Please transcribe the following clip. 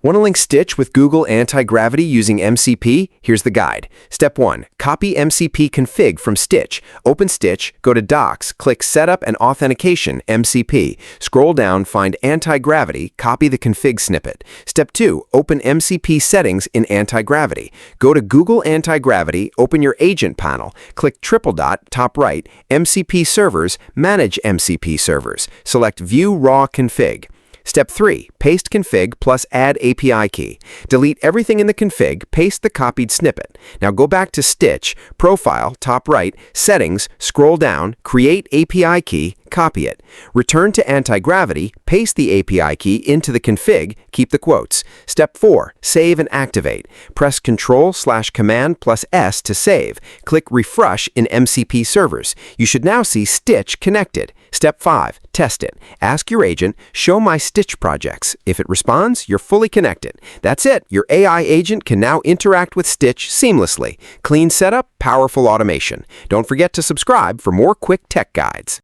Want to link Stitch with Google Antigravity using MCP? Here's the guide. Step 1. Copy MCP config from Stitch. Open Stitch, go to Docs, click Setup and Authentication, MCP. Scroll down, find Antigravity, copy the config snippet. Step 2. Open MCP settings in Antigravity. Go to Google Antigravity, open your agent panel, click triple dot, top right, MCP servers, manage MCP servers. Select View Raw Config. Step 3. Paste config plus add API key. Delete everything in the config, paste the copied snippet. Now go back to Stitch, Profile, top right, Settings, scroll down, create API key, copy it. Return to Antigravity, paste the API key into the config, keep the quotes. Step 4. Save and activate. Press Ctrl/Command+S to save. Click Refresh in MCP servers. You should now see Stitch connected. Step 5. Test it. Ask your agent, show my Stitch projects. If it responds, you're fully connected. That's it. Your AI agent can now interact with Stitch seamlessly. Clean setup, powerful automation. Don't forget to subscribe for more quick tech guides.